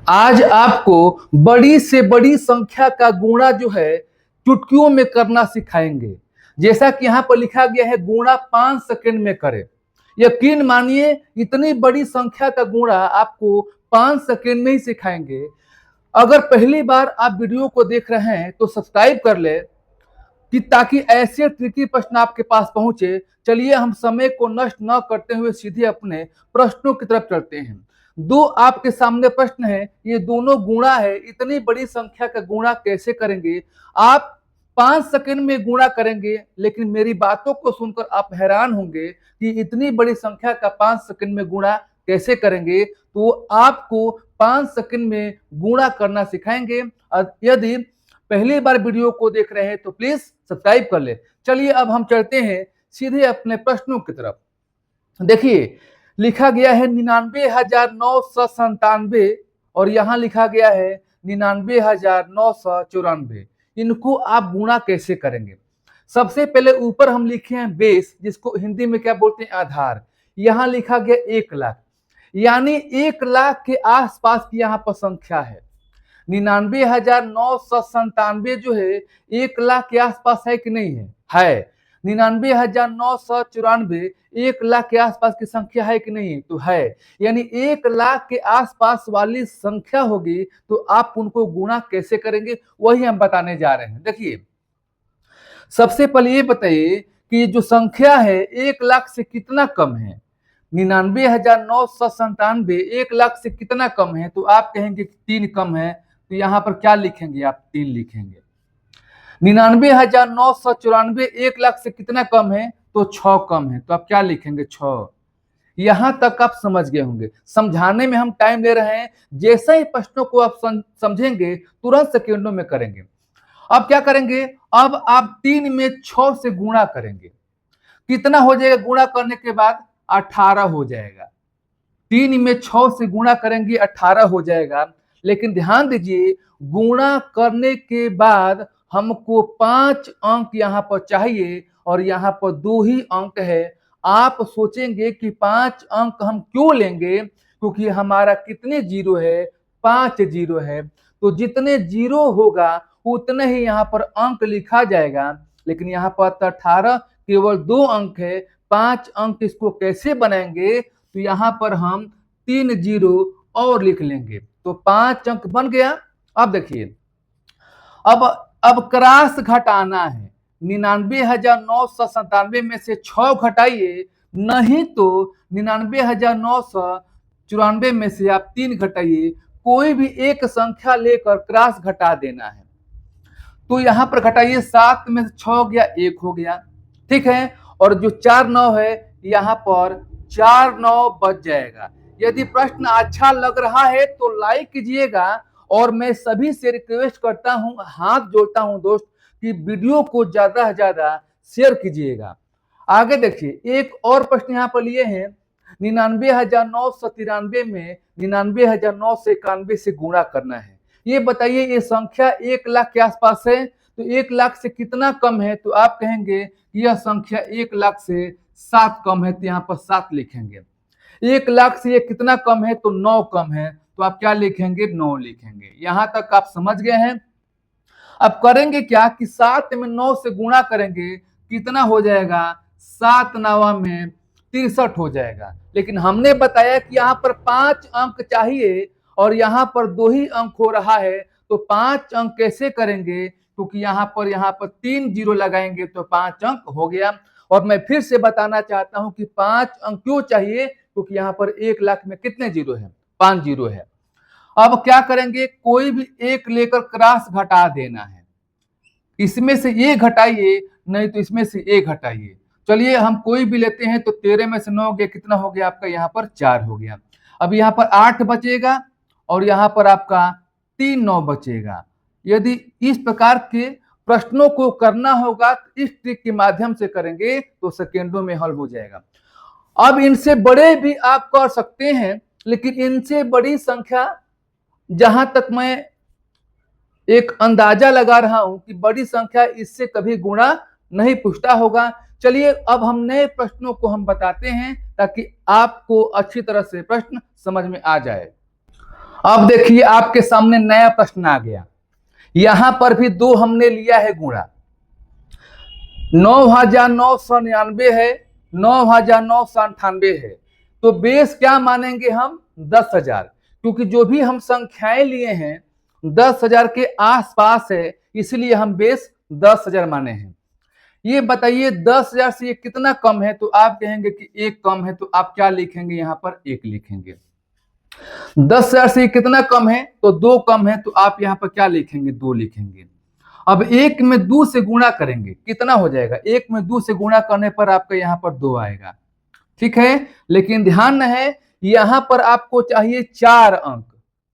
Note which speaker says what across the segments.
Speaker 1: आज आपको बड़ी से बड़ी संख्या का गुणा जो है चुटकियों में करना सिखाएंगे। जैसा कि यहाँ पर लिखा गया है गुणा 5 सेकंड में करें। यकीन मानिए इतनी बड़ी संख्या का गुणा आपको 5 सेकंड में ही सिखाएंगे। अगर पहली बार आप वीडियो को देख रहे हैं तो सब्सक्राइब कर ले कि ताकि ऐसे ट्रिकी प्रश्न आपके पास पहुंचे। चलिए हम समय को नष्ट न करते हुए सीधे अपने प्रश्नों की तरफ चलते हैं। दो आपके सामने प्रश्न है, ये दोनों गुणा है। इतनी बड़ी संख्या का गुणा कैसे करेंगे? आप 5 सेकंड में गुणा करेंगे, लेकिन मेरी बातों को सुनकर आप हैरान होंगे कि इतनी बड़ी संख्या का 5 सेकंड में गुणा कैसे करेंगे। तो आपको 5 सेकंड में गुणा करना सिखाएंगे। यदि पहली बार वीडियो को देख रहे हैं तो प्लीज सब्सक्राइब कर ले। चलिए अब हम चलते हैं सीधे अपने प्रश्नों की तरफ। देखिए लिखा गया है 99,997 और यहाँ लिखा गया है 99,994। इनको आप गुणा कैसे करेंगे? सबसे पहले ऊपर हम लिखे हैं बेस, जिसको हिंदी में क्या बोलते हैं? आधार। यहाँ लिखा गया 1 लाख, यानी 1 लाख के आसपास की यहाँ पर संख्या है। 99,997 जो है 1 लाख के आसपास है कि नहीं है? है। 99,994 1 लाख के आसपास की संख्या है कि नहीं? तो है। यानी 1 लाख के आसपास वाली संख्या होगी तो आप उनको गुणा कैसे करेंगे, वही हम बताने जा रहे हैं। देखिए सबसे पहले ये बताइए कि जो संख्या है 1 लाख से कितना कम है? 99,997 1 लाख से कितना कम है? तो आप कहेंगे 3 कम है, तो यहाँ पर क्या लिखेंगे? आप 3 लिखेंगे। 99,994 1 लाख से कितना कम है? तो 6 कम है, तो आप क्या लिखेंगे? 6। यहां तक आप समझ गए होंगे। समझाने में हम टाइम ले रहे हैं, जैसे ही प्रश्नों को आप समझेंगे तुरंत सेकेंडों में करेंगे। अब क्या करेंगे? अब आप 3 में 6 से गुणा करेंगे। कितना हो जाएगा गुणा करने के बाद? 18 हो जाएगा। 3 में 6 से गुणा करेंगे 18 हो जाएगा। लेकिन ध्यान दीजिए गुणा करने के बाद हमको 5 अंक यहाँ पर चाहिए और यहाँ पर 2 ही अंक है। आप सोचेंगे कि 5 अंक हम क्यों लेंगे? क्योंकि हमारा कितने जीरो है? 5 जीरो है। तो जितने जीरो होगा उतने ही यहाँ पर अंक लिखा जाएगा। लेकिन यहाँ पर 18 केवल 2 अंक है, 5 अंक इसको कैसे बनाएंगे? तो यहाँ पर हम 3 जीरो और लिख लेंगे तो 5 अंक बन गया। अब देखिए अब क्रॉस घटाना है। 99,997 में से 6 घटाइए, नहीं तो 99,994 में से आप 3 घटाइए। कोई भी एक संख्या लेकर क्रॉस घटा देना है। तो यहां पर घटाइए, 7 में से 6 गया, 1 हो गया, ठीक है। और जो 4 9 है यहाँ पर 4 9 बच जाएगा। यदि प्रश्न अच्छा लग रहा है तो लाइक कीजिएगा और मैं सभी से रिक्वेस्ट करता हूं, हाथ जोड़ता हूं दोस्त, कि वीडियो को ज्यादा से ज्यादा शेयर कीजिएगा। आगे देखिए एक और प्रश्न यहाँ पर लिए हैं। 99,993 में 99,991 से गुणा करना है। ये बताइए ये संख्या 1 लाख के आसपास है, तो 1 लाख से कितना कम है? तो आप कहेंगे कि यह संख्या 1 लाख से 7 कम है, तो यहाँ पर 7 लिखेंगे। 1 लाख से ये कितना कम है? तो 9 कम है, तो आप क्या लिखेंगे? 9 लिखेंगे। यहां तक आप समझ गए हैं। अब करेंगे क्या कि 7 में 9 से गुणा करेंगे, कितना हो जाएगा? 7 9 में 63 हो जाएगा। लेकिन हमने बताया कि यहाँ पर 5 अंक चाहिए और यहाँ पर 2 ही अंक हो रहा है, तो 5 अंक कैसे करेंगे? क्योंकि यहाँ पर 3 जीरो लगाएंगे तो 5 अंक हो गया। और मैं फिर से बताना चाहता हूं कि 5 अंक क्यों चाहिए? क्योंकि यहाँ पर 1 लाख में कितने जीरो है? 5 जीरो है। अब क्या करेंगे? कोई भी एक लेकर क्रॉस घटा देना है। इसमें से ये घटाइए, नहीं तो इसमें से ये घटाइए। चलिए हम कोई भी लेते हैं, तो 13 में से 9 गया, कितना हो गया आपका? यहाँ पर 4 हो गया। अब यहाँ पर 8 बचेगा और यहाँ पर आपका 3 9 बचेगा। यदि इस प्रकार के प्रश्नों को करना होगा तो इस ट्रिक के माध्यम से करेंगे तो सेकेंडों में हल हो जाएगा। अब इनसे बड़े भी आप कर सकते हैं, लेकिन इनसे बड़ी संख्या जहां तक मैं एक अंदाजा लगा रहा हूं कि बड़ी संख्या इससे कभी गुणा नहीं पूछता होगा। चलिए अब हम नए प्रश्नों को हम बताते हैं ताकि आपको अच्छी तरह से प्रश्न समझ में आ जाए। अब देखिए आपके सामने नया प्रश्न आ गया। यहां पर भी दो हमने लिया है गुणा, 9,999 है, 9,998 है, तो बेस क्या मानेंगे हम? 10,000, क्योंकि जो भी हम संख्याएं लिए हैं 10,000 के आसपास है, इसलिए हम बेस 10,000 माने हैं। ये बताइए 10,000 से ये कितना कम है? तो आप कहेंगे कि एक कम है, तो आप क्या लिखेंगे? यहां पर एक लिखेंगे। 10,000 से कितना कम है? तो दो कम है, तो आप यहां पर क्या लिखेंगे? दो लिखेंगे। अब एक में दो से गुणा करेंगे, कितना हो जाएगा? एक में दो से गुणा करने पर आपका यहाँ पर दो आएगा, ठीक है। लेकिन ध्यान है, यहां पर आपको चाहिए 4 अंक।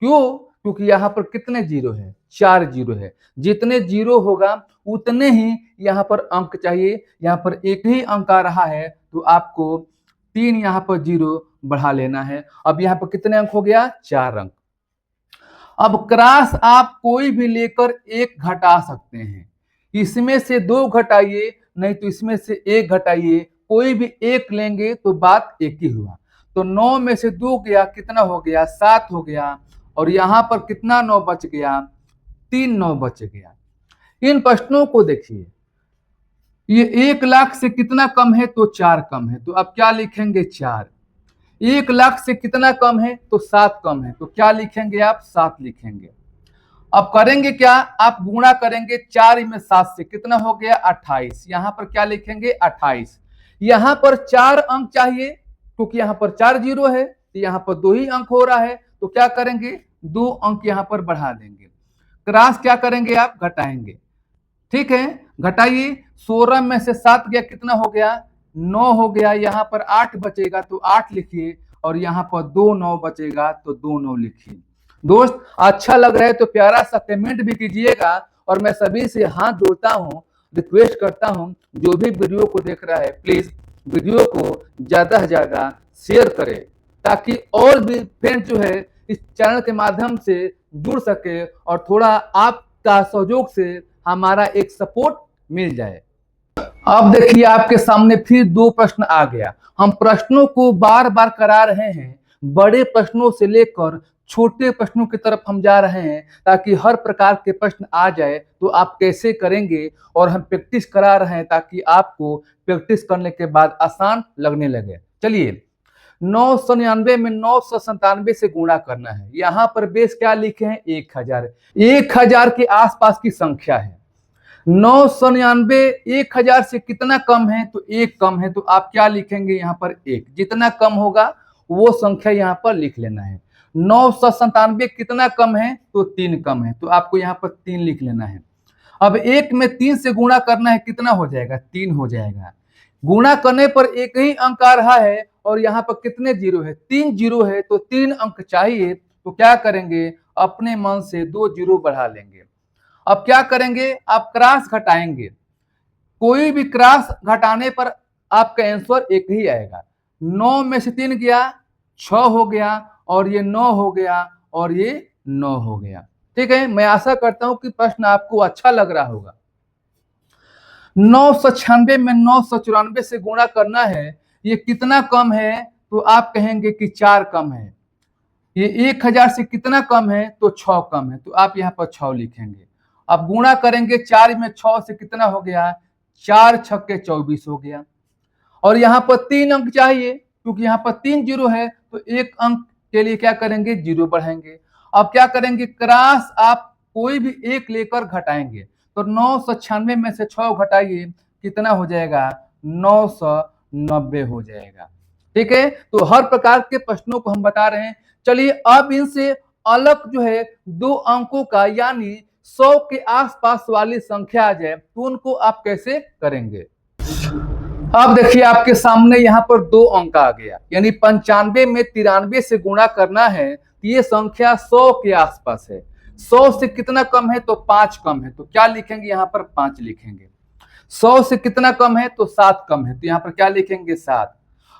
Speaker 1: क्यों? क्योंकि यहाँ पर कितने जीरो है? 4 जीरो है। जितने जीरो होगा उतने ही यहाँ पर अंक चाहिए। यहाँ पर एक ही अंक आ रहा है, तो आपको 3 यहाँ पर जीरो बढ़ा लेना है। अब यहाँ पर कितने अंक हो गया? 4 अंक। अब क्रॉस आप कोई भी लेकर एक घटा सकते हैं। इसमें से दो घटाइए, नहीं तो इसमें से एक घटाइए, कोई भी एक लेंगे तो बात एक ही हुआ। तो 9 में से 2 गया, कितना हो गया? 7 हो गया। और यहां पर कितना 9 बच गया? 3 9 बच गया। इन प्रश्नों को देखिए, ये 1 लाख से कितना कम है? तो 4 कम है, तो अब क्या लिखेंगे? 4। 1 लाख से कितना कम है? तो 7 कम है, तो क्या लिखेंगे आप? 7 लिखेंगे। अब करेंगे क्या? आप गुणा करेंगे 4 में 7 से, कितना हो गया? 28। यहां पर क्या लिखेंगे? 28। यहां पर 4 अंक चाहिए, क्योंकि यहां पर 4 जीरो है, तो यहां पर 2 ही अंक हो रहा है, तो क्या करेंगे? 2 अंक यहां पर बढ़ा देंगे। क्रॉस क्या करेंगे आप? घटाएंगे, ठीक है। घटाइए, 16 में से 7 गया, कितना हो गया? 9 हो गया। यहाँ पर 8 बचेगा, तो 8 लिखिए। और यहाँ पर 2 9 बचेगा, तो 2 9 लिखिए। दोस्त, अच्छा लग रहा है तो प्यारा सा कमेंट भी कीजिएगा। और मैं सभी से हाथ जोड़ता हूँ, रिक्वेस्ट करता हूँ, जो भी वीडियो को देख रहा है प्लीज वीडियो को ज्यादा से ज्यादा शेयर करें, ताकि और भी फ्रेंड जो है इस चैनल के माध्यम से जुड़ सके और थोड़ा आपका सहयोग से हमारा एक सपोर्ट मिल जाए। अब देखिए आपके सामने फिर दो प्रश्न आ गया। हम प्रश्नों को बार बार करा रहे हैं, बड़े प्रश्नों से लेकर छोटे प्रश्नों की तरफ हम जा रहे हैं, ताकि हर प्रकार के प्रश्न आ जाए तो आप कैसे करेंगे। और हम प्रैक्टिस करा रहे हैं ताकि आपको प्रैक्टिस करने के बाद आसान लगने लगे। चलिए, 999 में 997 से गुणा करना है। यहां पर बेस क्या लिखे हैं? 1000। 1000 के आसपास की संख्या है। 999 1000 से कितना कम है? तो एक कम है, तो आप क्या लिखेंगे? यहाँ पर एक। जितना कम होगा वो संख्या यहाँ पर लिख लेना है। 997 कितना कम है? तो 3 कम है, तो आपको यहाँ पर 3 लिख लेना है। अब एक में 3 से गुणा करना है, कितना हो जाएगा? 3 हो जाएगा। गुणा करने पर एक ही अंक आ रहा है, और यहाँ पर कितने जीरो है? 3 जीरो है, तो 3 अंक चाहिए। तो क्या करेंगे? अपने मन से 2 जीरो बढ़ा लेंगे। अब क्या करेंगे? आप क्रॉस घटाएंगे। कोई भी क्रॉस घटाने पर आपका आंसर एक ही आएगा। 9 में से 3 गया, 6 हो गया, और ये 9 हो गया, और ये 9 हो गया। ठीक है, मैं आशा करता हूं कि प्रश्न आपको अच्छा लग रहा होगा। 996 में 994 से गुणा करना है, ये कितना कम है? तो आप कहेंगे कि 4 कम है। ये 1000 से कितना कम है? तो 6 कम है, तो आप यहाँ पर 6 लिखेंगे। अब गुणा करेंगे 4 में 6 से, कितना हो गया? 4 छक्के 24 हो गया। और यहाँ पर 3 अंक चाहिए, क्योंकि यहाँ पर 3 जीरो है, तो एक अंक के लिए क्या करेंगे? जीरो बढ़ाएंगे। अब क्या करेंगे? क्रॉस आप कोई भी एक लेकर घटाएंगे, तो 996 में से 6 घटाइए, कितना हो जाएगा? 990 हो जाएगा। ठीक है, तो हर प्रकार के प्रश्नों को हम बता रहे हैं। चलिए, अब इनसे अलग जो है 2 अंकों का, यानी 100 के आसपास वाली संख्या आ जाए, तो उनको आप कैसे करेंगे? अब देखिए आपके सामने यहाँ पर 2 अंक आ गया, यानी 95 में 93 से गुणा करना है, तो ये संख्या 100 के आसपास है। 100 से कितना कम है? तो 5 कम है, तो क्या लिखेंगे? यहाँ पर 5 लिखेंगे। 100 से कितना कम है? तो 7 कम है, तो यहाँ पर क्या लिखेंगे? 7।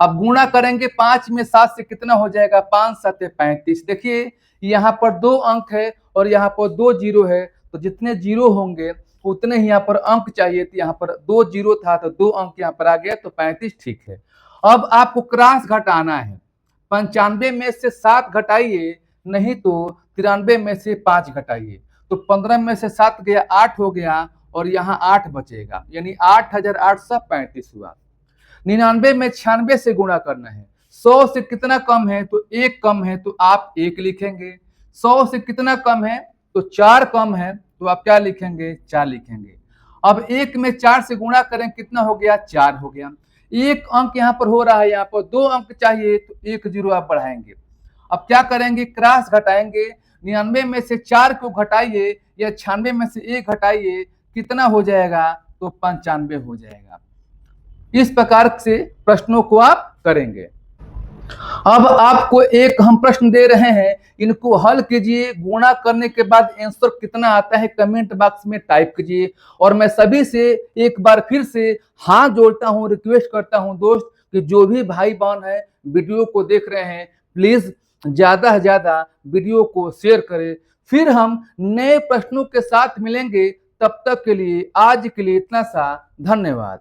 Speaker 1: अब गुणा करेंगे 5 में 7 से, कितना हो जाएगा? 5 7 35। देखिए यहाँ पर 2 अंक है, और यहाँ पर 2 जीरो है, तो जितने जीरो होंगे उतने ही यहाँ पर अंक चाहिए। तो यहाँ पर 2 जीरो था, तो 2 अंक यहाँ पर आ गया, तो 35 ठीक है। अब आपको क्रॉस घटाना है। 95 में से 7 घटाइए, नहीं तो 93 में से 5 घटाइए, तो 15 में से 7 गया 8 हो गया, और यहाँ 8 बचेगा, यानी 8835 हुआ। 99 में 96 से गुणा करना है। 100 से कितना कम है, तो 1 कम है, तो आप 1 लिखेंगे। 100 से कितना कम है, तो 4 कम है, तो आप क्या लिखेंगे, 4 लिखेंगे। अब 1 में 4 से गुणा करें, कितना हो गया, 4 हो गया। एक अंक यहाँ पर हो रहा है, यहाँ पर 2 अंक चाहिए, तो 1 जीरो आप बढ़ाएंगे। अब क्या करेंगे, क्रॉस घटाएंगे। 99 में से 4 को घटाइए, या 96 में से 1 घटाइए, कितना हो जाएगा, तो 95 हो जाएगा। इस प्रकार से प्रश्नों को आप करेंगे। अब आपको एक हम प्रश्न दे रहे हैं, इनको हल कीजिए। गुणा करने के बाद आंसर कितना आता है कमेंट बॉक्स में टाइप कीजिए। और मैं सभी से एक बार फिर से हाथ जोड़ता हूं, रिक्वेस्ट करता हूं दोस्त, कि जो भी भाई बहन है वीडियो को देख रहे हैं, प्लीज ज्यादा से ज्यादा वीडियो को शेयर करें। फिर हम नए प्रश्नों के साथ मिलेंगे। तब तक के लिए आज के लिए इतना सा, धन्यवाद।